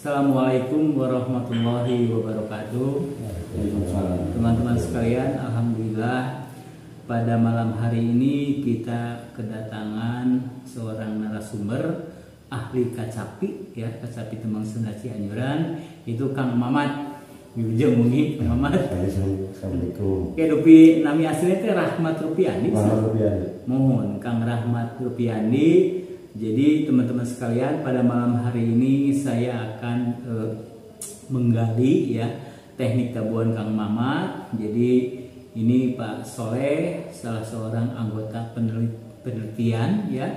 Assalamualaikum warahmatullahi wabarakatuh. Teman-teman sekalian, alhamdulillah pada malam hari ini kita kedatangan seorang narasumber ahli kacapi, ya, kacapi Temang Sunda Cianjuran, itu Kang Mamat. Wilujeng mungi Kang Mamat. Assalamualaikum. Kedupi nami aslinya teh Rahmat Rupiandi. Rupiandi. Mohon Kang Rahmat Rupiandi. Jadi teman-teman sekalian, pada malam hari ini saya akan menggali, ya, teknik tabuhan Kang Mamat. Jadi ini Pak Soleh, salah seorang anggota penelitian, ya.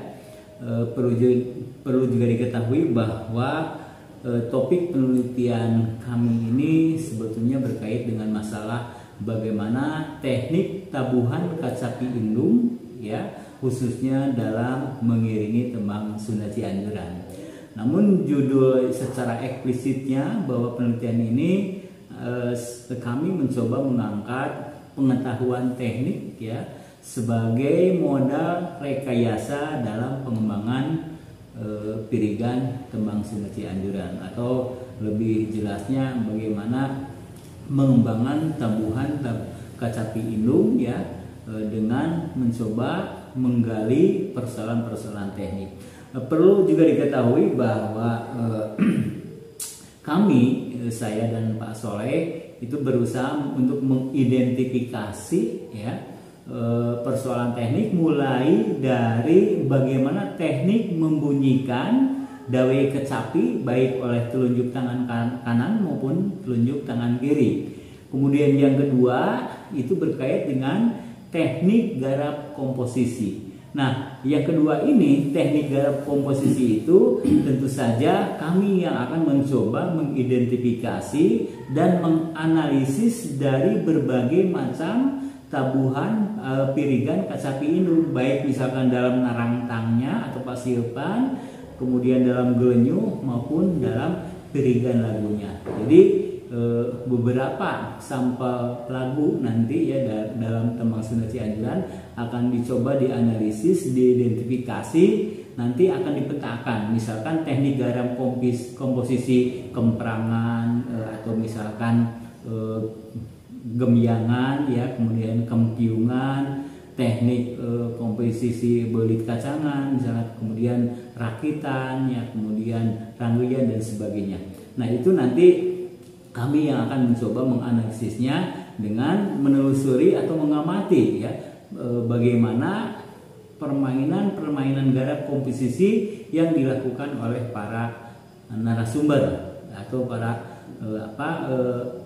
Perlu juga diketahui bahwa topik penelitian kami ini sebetulnya berkait dengan masalah bagaimana teknik tabuhan kacapi indung, ya, khususnya dalam mengiringi Tembang Sunda Cianjuran. Namun judul secara eksplisitnya bahwa penelitian ini kami mencoba mengangkat pengetahuan teknik, ya, sebagai modal rekayasa dalam pengembangan pirigan Tembang Sunda Cianjuran, atau lebih jelasnya bagaimana mengembangkan tabuhan kacapi indung, ya, dengan mencoba menggali persoalan-persoalan teknik. Perlu juga diketahui bahwa kami, saya dan Pak Soleh, itu berusaha untuk mengidentifikasi, ya, persoalan teknik, mulai dari bagaimana teknik membunyikan dawai kecapi baik oleh telunjuk tangan kanan maupun telunjuk tangan kiri. Kemudian yang kedua itu berkait dengan teknik garap komposisi. Nah, yang kedua ini, teknik garap komposisi itu tentu saja kami yang akan mencoba mengidentifikasi dan menganalisis dari berbagai macam tabuhan pirigan kacapi indung, baik misalkan dalam narangtangnya atau pasilpan, kemudian dalam gelenyu maupun dalam pirigan lagunya. Jadi beberapa sampel lagu nanti, ya, dalam Tembang Sunda Cianjuran akan dicoba dianalisis, diidentifikasi, nanti akan dipetakan. Misalkan teknik garam komposisi kemprangan, atau misalkan gemyangan, ya, kemudian kempiungan, teknik komposisi belit kacangan, misalnya, kemudian rakitan, ya, kemudian rangguyan dan sebagainya. Nah, itu nanti kami yang akan mencoba menganalisisnya dengan menelusuri atau mengamati, ya, bagaimana permainan garap komposisi yang dilakukan oleh para narasumber atau para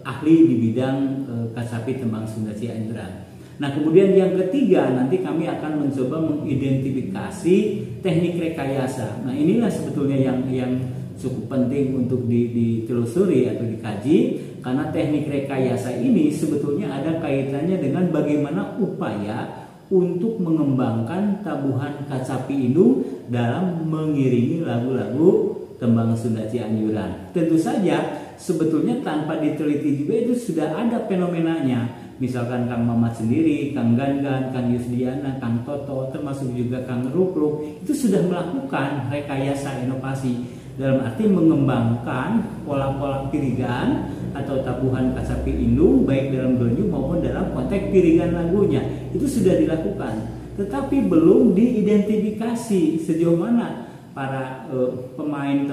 ahli di bidang kacapi Tembang Sunda Cianjuran. Nah, kemudian yang ketiga nanti kami akan mencoba mengidentifikasi teknik rekayasa. Nah, inilah sebetulnya yang cukup penting untuk ditelusuri atau dikaji, karena teknik rekayasa ini sebetulnya ada kaitannya dengan bagaimana upaya untuk mengembangkan tabuhan kacapi indung dalam mengiringi lagu-lagu Tembang Sunda Cianjuran. Tentu saja sebetulnya tanpa diteliti juga itu sudah ada fenomenanya. Misalkan Kang Mamat sendiri, Kang Gangan, Kang Yusdiana, Kang Toto, termasuk juga Kang Rukruk, itu sudah melakukan rekayasa inovasi dalam arti mengembangkan pola-pola pirigan atau tabuhan kacapi indung baik dalam gelenyu maupun dalam konteks pirigan lagunya. Itu sudah dilakukan, tetapi belum diidentifikasi sejauh mana para pemain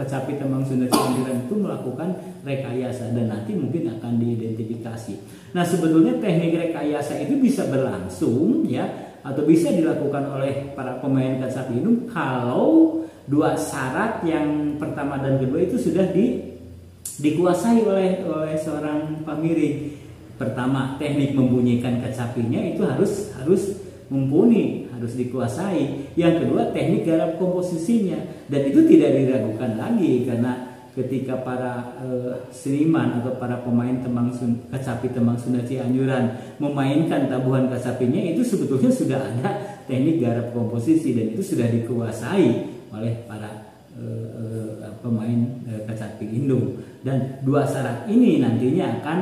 kacapi Tembang Sunda Cianjuran itu melakukan rekayasa, dan nanti mungkin akan diidentifikasi. Nah, sebetulnya teknik rekayasa itu bisa berlangsung, ya, atau bisa dilakukan oleh para pemain kacapi indung kalau dua syarat yang pertama dan kedua itu sudah dikuasai oleh seorang pamiring. Pertama, teknik membunyikan kacapinya itu harus mumpuni, harus dikuasai. Yang kedua, teknik garap komposisinya, dan itu tidak diragukan lagi, karena ketika para seniman atau para pemain kacapi Tembang Sunda Cianjuran memainkan tabuhan kacapinya, itu sebetulnya sudah ada teknik garap komposisi, dan itu sudah dikuasai oleh para pemain kacapi indung. Dan dua syarat ini nantinya akan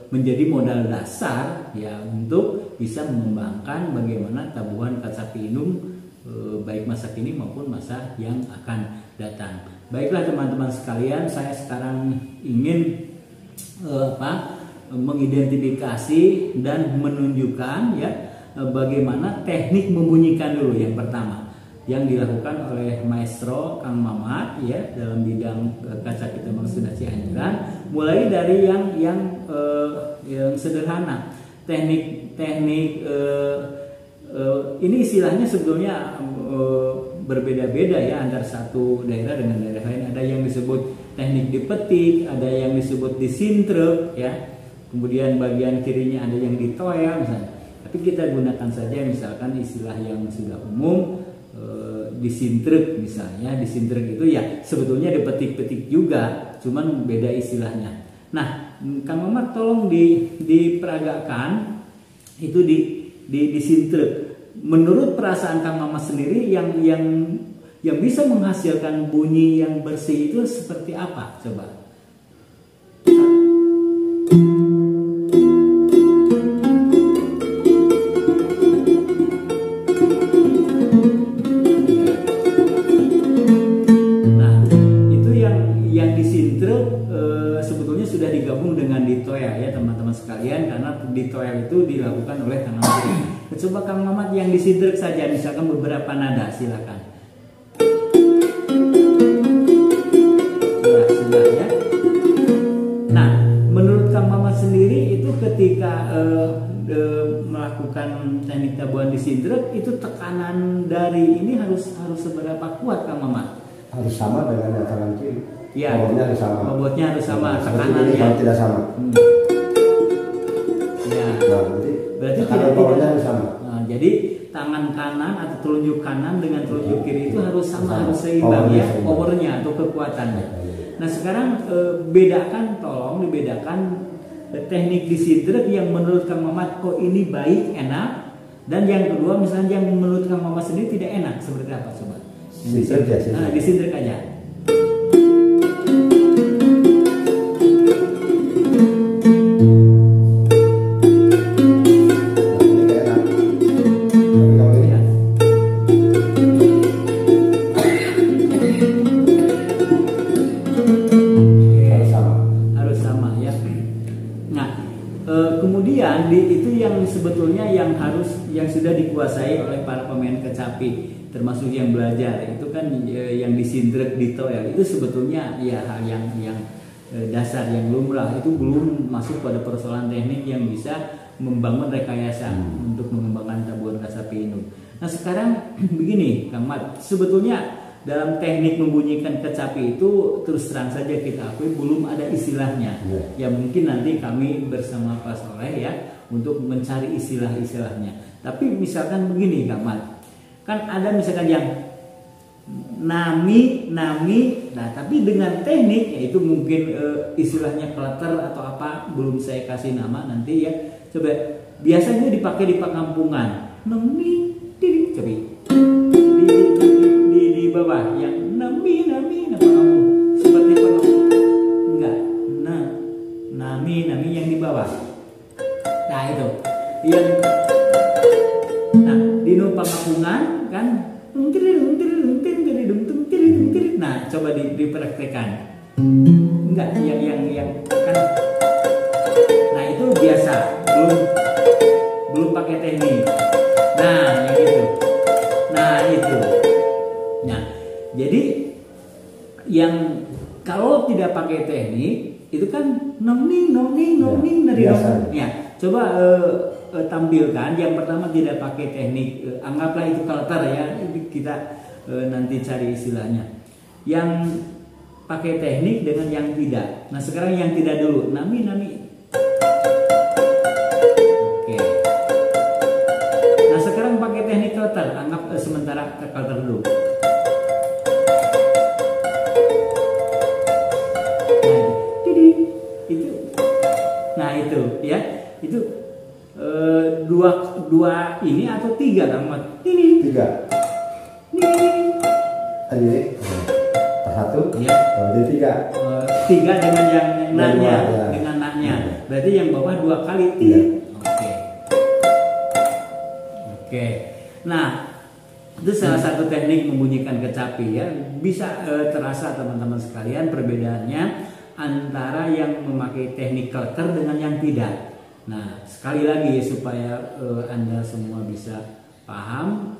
menjadi modal dasar, ya, untuk bisa mengembangkan bagaimana tabuhan kacapi indung baik masa kini maupun masa yang akan datang. Baiklah teman-teman sekalian, saya sekarang ingin mengidentifikasi dan menunjukkan ya bagaimana teknik membunyikan dulu yang pertama yang dilakukan oleh Maestro Kang Mamat ya dalam bidang kaca pita Sunan Cianjuran, mulai dari yang sederhana. Teknik ini istilahnya sebetulnya berbeda-beda ya antar satu daerah dengan daerah lain. Ada yang disebut teknik dipetik, ada yang disebut disintrek ya. Kemudian bagian kirinya ada yang ditoel misalnya. Tapi kita gunakan saja misalkan istilah yang sudah umum, disintrek misalnya. Disintrek itu ya sebetulnya dipetik-petik juga, cuman beda istilahnya. Nah, Kang Mamat tolong diperagakan itu disintrek. Menurut perasaan Kang Mamat sendiri yang bisa menghasilkan bunyi yang bersih itu seperti apa? Coba. Nah, itu yang disintrek sebetulnya sudah digabung dengan ditoel ya teman-teman sekalian, karena ditoel itu dilakukan oleh Kang Mamat. Coba Kang Mamat yang disintrek saja, misalkan beberapa nada, silakan. Sudah ya. Nah, menurut Kang Mamat sendiri itu ketika melakukan teknik tabuhan disintrek itu tekanan dari ini harus seberapa kuat Kang Mamat? Harus sama dengan yang tangan kiri. Ya. Bobotnya harus sama. Bobotnya harus sama, tekanannya kalau tidak sama. Ya. Nah, berarti tidak harus sama. Nah, jadi tangan kanan atau telunjuk kanan dengan telunjuk kiri itu harus sama, harus seimbang ya powernya atau kekuatannya. Nah sekarang tolong dibedakan teknik disintrek yang menurut Kang Mamat kok ini baik, enak, dan yang kedua misalnya yang menurut Kang Mamat sendiri tidak enak, seperti apa coba? Disintrek aja. Sebetulnya yang sudah dikuasai oleh para pemain kecapi, termasuk yang belajar itu kan yang disintrek ditoel itu sebetulnya ya hal yang dasar, yang lumrah, itu belum masuk pada persoalan teknik yang bisa membangun rekayasa untuk mengembangkan tabuhan kecapi ini. Nah sekarang begini Kang Mat, sebetulnya dalam teknik membunyikan kecapi itu terus terang saja kita akui belum ada istilahnya. Ya mungkin nanti kami bersama Pak Soleh ya untuk mencari istilah-istilahnya. Tapi misalkan begini Kang Mat, kan ada misalkan yang nami, nah tapi dengan teknik yaitu mungkin istilahnya kleter atau apa, belum saya kasih nama nanti ya. Coba biasanya dipakai di perkampungan. Nami, coba di bawah yang nami apa kamu seperti enggak, nami yang di bawah. Nah itu yang di numpang kampungan kan, nah coba dipraktekkan. Enggak yang kan, nah itu biasa, belum pakai teknik. Nah yang itu. Nah jadi yang kalau tidak pakai teknik itu kan noning dari ya. Coba tampilkan yang pertama tidak pakai teknik, anggaplah itu kalter ya, kita nanti cari istilahnya. Yang pakai teknik dengan yang tidak. Nah sekarang yang tidak dulu, nami. Oke. Nah sekarang pakai teknik kalter, anggap sementara kalter dulu. Nah itu ya. Itu dua ini atau tiga Kang Mat? Tiga. Ini satu. Ya. Jadi tiga. Tiga dengan yang naknya, ya. Dengan naknya. Berarti yang bawah 2 kali. Ya. Oke. Nah Itu salah satu teknik membunyikan kecapi ya. Bisa terasa teman-teman sekalian perbedaannya antara yang memakai teknik kleter dengan yang tidak. Nah, sekali lagi supaya Anda semua bisa paham,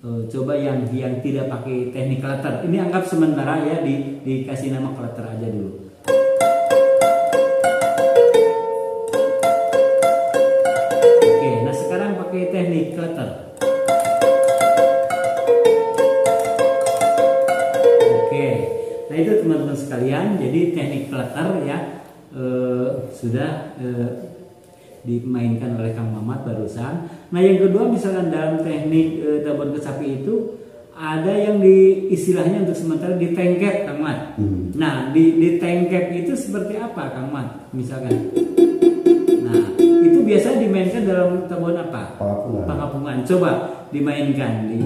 coba yang tidak pakai teknik kleter. Ini anggap sementara ya, dikasih nama kleter aja dulu. Oke, nah sekarang pakai teknik kleter. Oke, nah itu teman-teman sekalian. Jadi teknik kleter ya sudah dimainkan oleh Kang Mamat barusan. Nah yang kedua misalkan dalam teknik tabur kecapi itu ada yang istilahnya untuk sementara ditengkep Kang Mat. Nah ditengkep itu seperti apa Kang Mat misalkan? Nah itu biasa dimainkan dalam tabuhan apa? Pengapungan. Coba dimainkan di.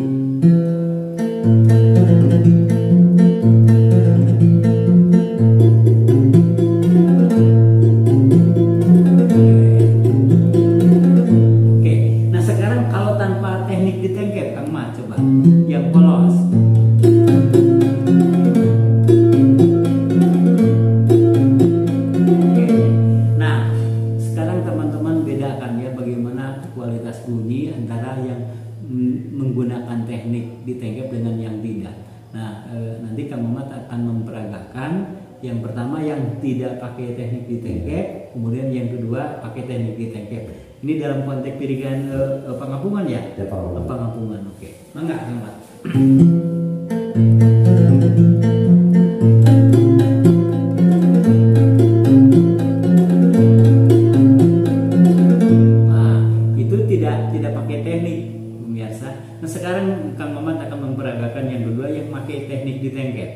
Menggunakan teknik ditengkep dengan yang tidak. Nah, nanti Kang Mamat akan memperagakan yang pertama yang tidak pakai teknik ditengkep, kemudian yang kedua pakai teknik ditengkep. Ini dalam konteks piringan pengapungan ya? Ya, pengapungan. Oke. Mangga Kang Mamat. Nah, itu tidak pakai teknik. Nah sekarang Kang Mamat akan memperagakan yang kedua yang pakai teknik ditengkep.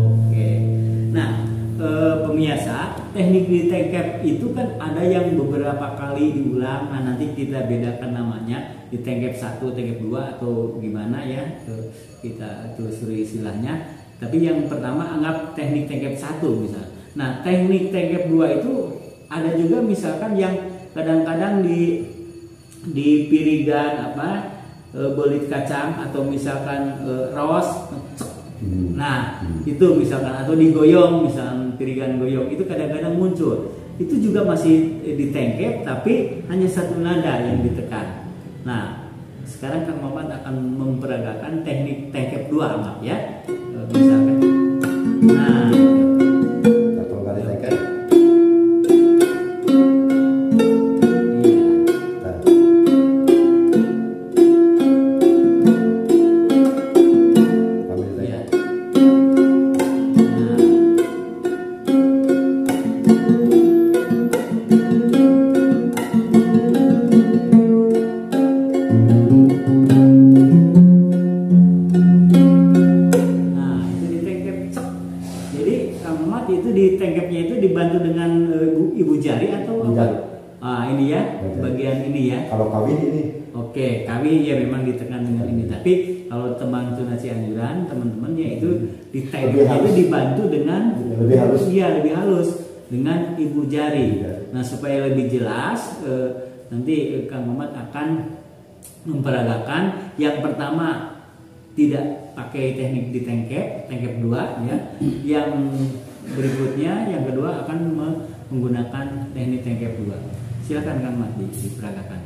Oke. Nah pemirsa, teknik ditengkep itu kan ada yang beberapa kali diulang. Nah nanti kita bedakan namanya ditengkep 1, tengkep 2 atau gimana ya, kita telusuri istilahnya. Tapi yang pertama anggap teknik tengkep 1 misalnya. Nah teknik tengkep 2 itu ada juga misalkan yang kadang-kadang di pirigan belit kacang atau misalkan raos. Nah itu misalkan atau digoyong misalkan pirigan goyong itu kadang-kadang muncul. Itu juga masih ditengkep tapi hanya satu nada yang ditekan. Nah sekarang Kang Mamat akan memperagakan teknik tengkep 2 anggap ya. Misalkan nah atau nggak ditengkep iya. Ditengkepnya itu dibantu dengan ibu jari atau apa? Ini ya, bagian ini ya. Kalau kawin ini. Oke, kawin ya memang ditekan dengan ini. Tapi kalau teman tuna Cianjuran, teman-temannya itu ditengkepnya itu dibantu dengan lebih halus. Iya, lebih halus dengan ibu jari. Nah, supaya lebih jelas nanti Kang Mamat akan memperagakan yang pertama tidak pakai teknik ditengkep, tengkep 2 ya. Yang berikutnya yang kedua akan menggunakan teknik tengkep 2. Silakan Kang Mat diperagakan.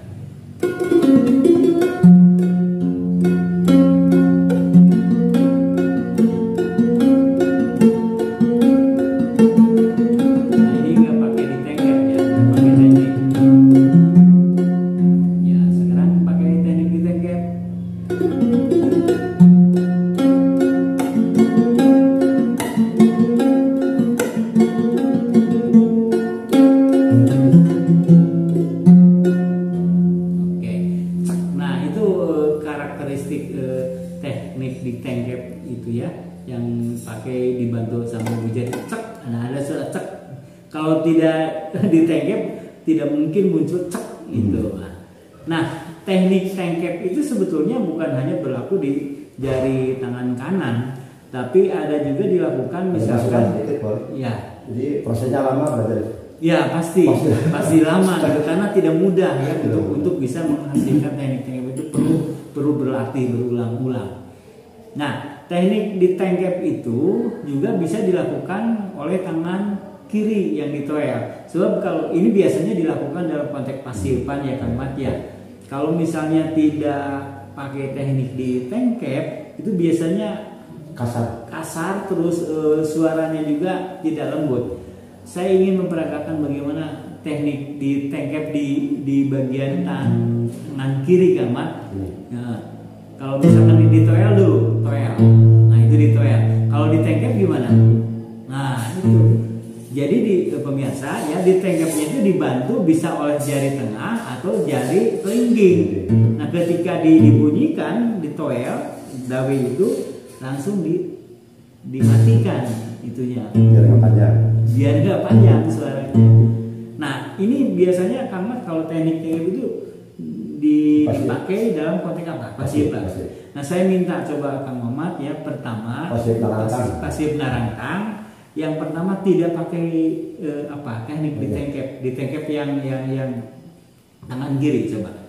Nah ini nggak pakai ditengkep ya, nggak pakai teknik. Ya sekarang pakai teknik ditengkep. Teknik ditengkep itu ya, yang pakai dibantu sama ibu jari cek. Nah ada suara cek. Kalau tidak ditengkep tidak mungkin muncul cek gitu. Nah teknik tengkep itu sebetulnya bukan hanya berlaku di jari tangan kanan, Tapi ada juga dilakukan misalkan ya. Jadi prosesnya lama berarti. Ya pasti lama gitu, karena tidak mudah ya untuk bisa menghasilkan teknik-teknik itu perlu berlatih berulang-ulang. Nah, teknik di tengkep itu juga bisa dilakukan oleh tangan kiri yang ditoel. Sebab kalau ini biasanya dilakukan dalam konteks pasipan ya Kang Mat ya. Kalau misalnya tidak pakai teknik di tengkep itu biasanya kasar terus suaranya juga tidak lembut. Saya ingin memperagakan bagaimana teknik di tengkep di bagian tangan kiri Kang Mat. Nah, kalau misalkan di toel dulu, toel. Nah, itu di toel. Kalau di tengkep gimana? Nah, itu. Jadi di pemirsa ya di tengkepnya itu dibantu bisa oleh jari tengah atau jari kelingking. Nah, ketika dibunyikan di toel, dawe itu langsung dimatikan itunya. Biar nggak panjang suaranya. Nah, ini biasanya Kang Mat kalau teknik itu dipakai dalam konteks apa? Pasipan. Nah, saya minta coba Kang Mamat ya, pertama pasif narangkang. Yang pertama tidak pakai teknik di tengkep yang tangan kiri coba.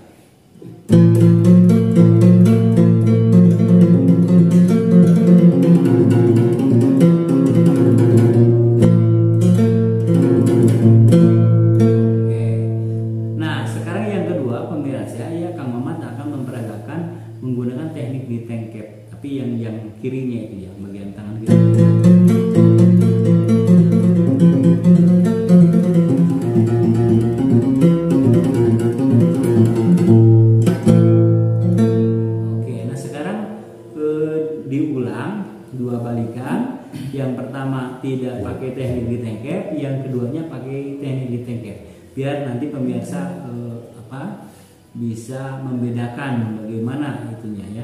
Menggunakan teknik di tengkep, tapi yang kirinya itu ya, bagian tangan kiri. Oke, nah sekarang diulang dua balikan. Yang pertama tidak pakai teknik di tengkep, yang keduanya pakai teknik di tengkep. Biar nanti pemirsa bisa membedakan bagaimana itunya ya.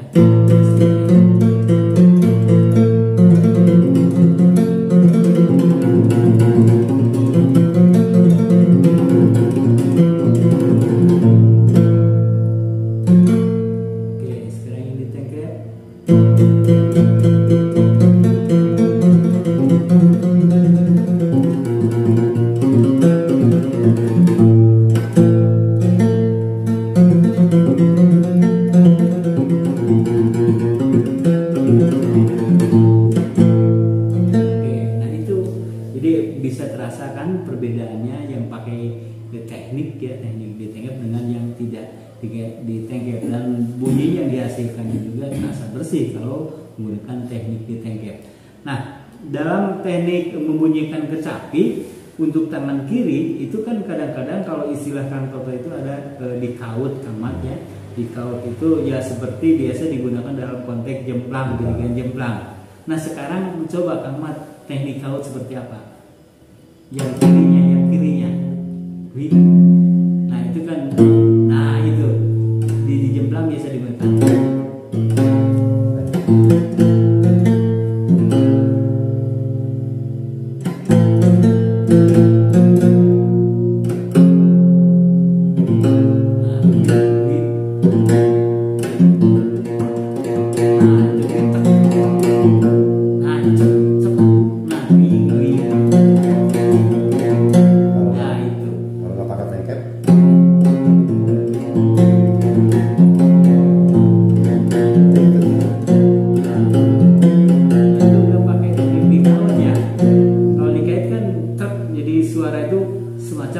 Oke, sekarang ini tengkep. Bisa terasakan perbedaannya yang pakai teknik ya, teknik di tengkep dengan yang tidak di tengkep, dan bunyi yang dihasilkannya juga terasa bersih kalau menggunakan teknik di tengkep. Nah, dalam teknik membunyikan kecapi untuk tangan kiri itu kan kadang-kadang kalau istilah Kang Toto itu ada dikaut Kang Mat ya. Dikaut itu ya seperti biasa digunakan dalam konteks jemplang, dirigen jemplang. Nah, sekarang mencoba Kang Mat teknik kaut seperti apa? Yang kirinya wih. Nah itu kan, nah itu di jemplang biasa digunakan.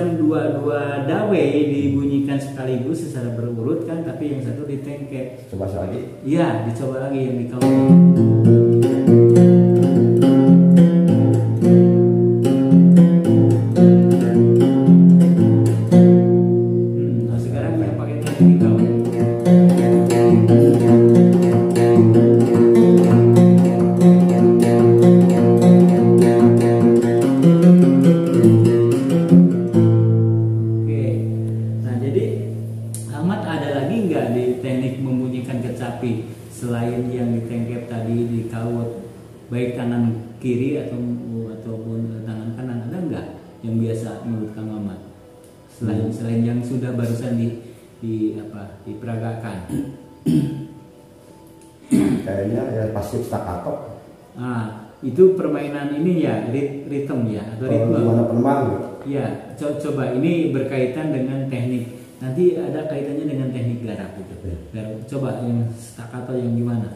Dua dawe dibunyikan sekaligus secara berurut kan, tapi yang satu di tengkep. Coba lagi. Iya, dicoba lagi yang di kaut. Nah sekarang yang pakai teknik di kaut. Selain yang ditengkep tadi di kaut, baik tangan kiri ataupun tangan kanan, ada nggak yang biasa menurut Kang Mamat? Selain yang sudah barusan diperagakan. Kayaknya ya pasif staccato. Itu permainan ini ya, ritme ya atau ritme. Gimana penemang? Ya, coba ini berkaitan dengan teknik. Nanti ada kaitannya dengan teknik garap gitu. Coba yang staccato yang gimana?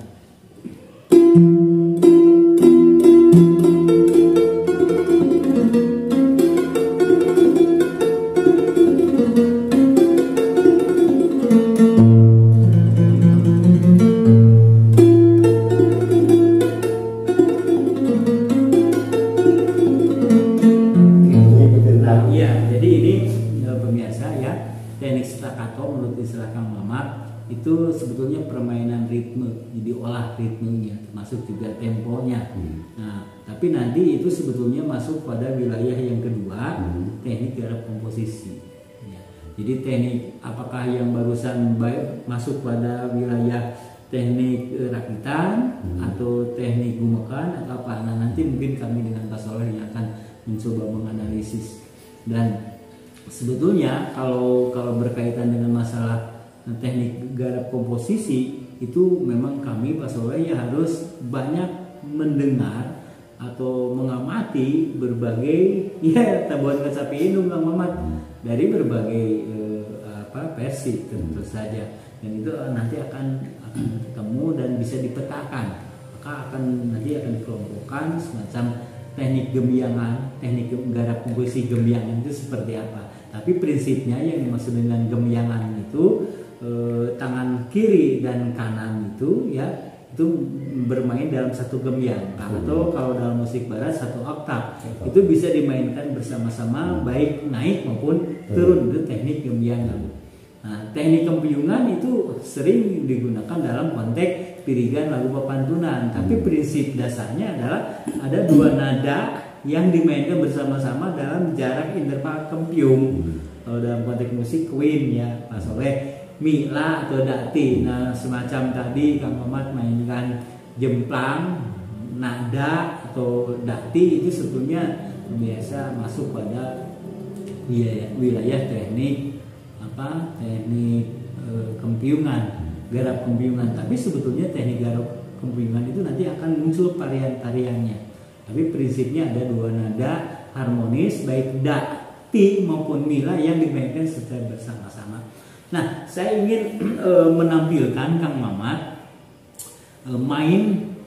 Teknik staccato menurut istilah Kang Mamat itu sebetulnya permainan ritme, jadi olah ritmenya termasuk juga temponya. Nah, tapi nanti itu sebetulnya masuk pada wilayah yang kedua, teknik garap komposisi. Ya. Jadi teknik apakah yang barusan masuk pada wilayah teknik rakitan atau teknik gumekan atau apa? Nah, nanti mungkin kami dengan Pak Soleh yang akan mencoba menganalisis. Dan sebetulnya kalau berkaitan dengan masalah teknik garap komposisi itu memang kami Pak Soleh ya harus banyak mendengar atau mengamati berbagai ya tabuhan kecapi indung Kang Mamat dari berbagai versi tentu saja, dan itu nanti akan ketemu dan bisa dipetakan, maka nanti akan dikelompokkan semacam teknik gembiangan, teknik garap komposisi gembiangan itu seperti apa. Tapi prinsipnya yang dimaksud dengan gembiangan itu tangan kiri dan kanan itu ya itu bermain dalam satu gembiang, atau kalau dalam musik barat satu oktav. Itu bisa dimainkan bersama-sama baik naik maupun turun, itu teknik gembiangan. Nah, teknik kempiungan itu sering digunakan dalam konteks pirigan lagu pepantunan, tapi prinsip dasarnya adalah ada dua nada yang dimainkan bersama-sama dalam jarak interval kempiung. Kalau dalam konteks musik Queen ya Pak Soleh, mi, la atau dakti. Nah, semacam tadi Kang Mamat mainkan jemplang, nada atau dakti itu sebetulnya biasa masuk pada wilayah teknik teknik kempiungan, garap kempiungan. Tapi sebetulnya teknik garap kempiungan itu nanti akan muncul varian-variannya. Tapi prinsipnya ada dua nada harmonis baik da, ti maupun mila yang dimainkan secara bersama-sama. Nah, saya ingin menampilkan Kang Mamat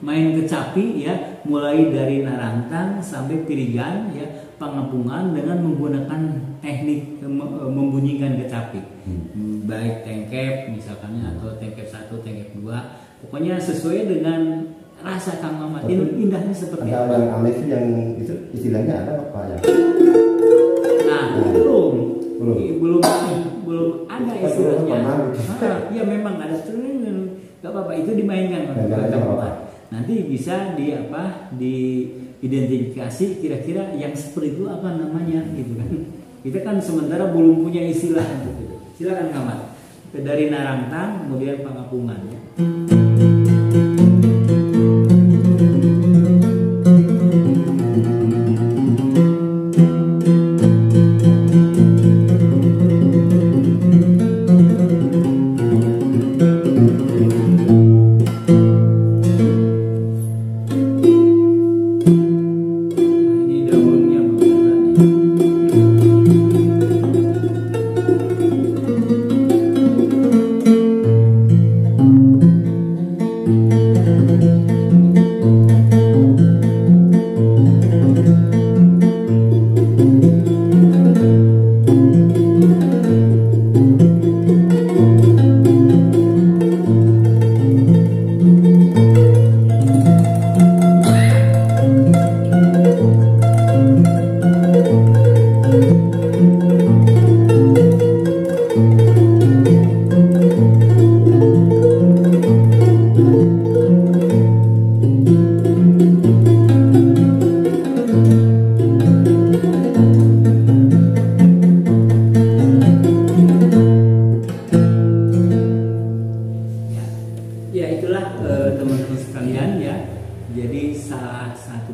main kecapi ya, mulai dari narantang sampai pirigan ya, pengepungan dengan menggunakan teknik membunyikan kecapi. Baik tengkep misalkannya atau tengkep 1, tengkep 2. Pokoknya sesuai dengan rasa Kang Mamat. Indahnya seperti apa? Yang aneh yang itu istilahnya ada apa ya? Nah, belum ada istilahnya. Ya memang ada, nggak apa-apa, itu dimainkan. Nanti bisa diidentifikasi kira-kira yang seperti itu apa namanya gitu kan. Kita kan sementara belum punya istilah gitu. Silakan Kang Mamat. Dari narantang kemudian pengapungan ya.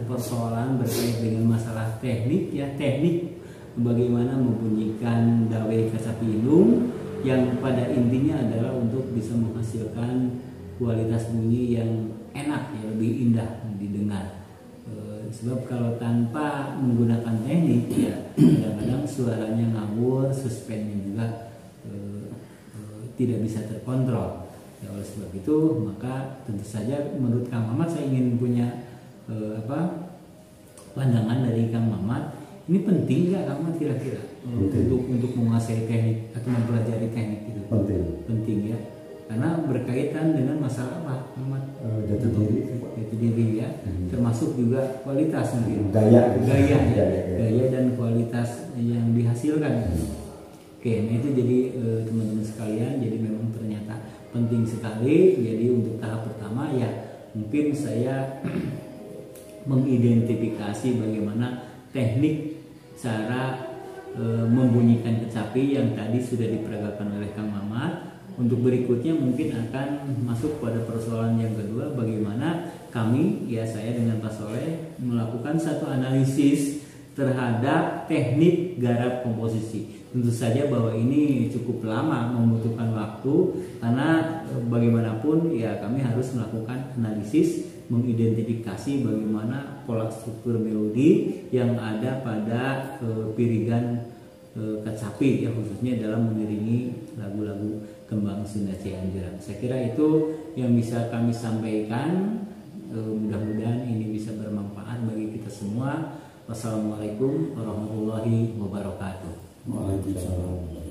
Persoalan berkait dengan masalah teknik ya, teknik bagaimana membunyikan dawe kecapi indung yang pada intinya adalah untuk bisa menghasilkan kualitas bunyi yang enak ya, lebih indah didengar. Sebab kalau tanpa menggunakan teknik ya kadang-kadang suaranya ngawur, suspennya juga tidak bisa terkontrol. Ya, oleh sebab itu maka tentu saja menurut Kang Mamat saya ingin punya pandangan dari Kang Mamat, ini penting nggak Kang Mamat kira-kira untuk menguasai teknik atau mempelajari teknik itu? Penting ya, karena berkaitan dengan masalah apa Kang Mamat? Jati diri ya, termasuk juga kualitas mungkin gaya dan kualitas yang dihasilkan. Oke, nah itu jadi teman-teman sekalian, jadi memang ternyata penting sekali. Jadi untuk tahap pertama ya mungkin saya mengidentifikasi bagaimana teknik cara membunyikan kecapi yang tadi sudah diperagakan oleh Kang Mamat. Untuk berikutnya mungkin akan masuk pada persoalan yang kedua, bagaimana kami ya saya dengan Pak Soleh melakukan satu analisis terhadap teknik garap komposisi. Tentu saja bahwa ini cukup lama, membutuhkan waktu, karena bagaimanapun ya kami harus melakukan analisis, mengidentifikasi bagaimana pola struktur melodi yang ada pada pirigan kecapi ya, khususnya dalam mengiringi lagu-lagu Kembang Sunda Cianjur. Saya kira itu yang bisa kami sampaikan. Mudah-mudahan ini bisa bermanfaat bagi kita semua. Wassalamualaikum warahmatullahi wabarakatuh. Waalaikumsalam.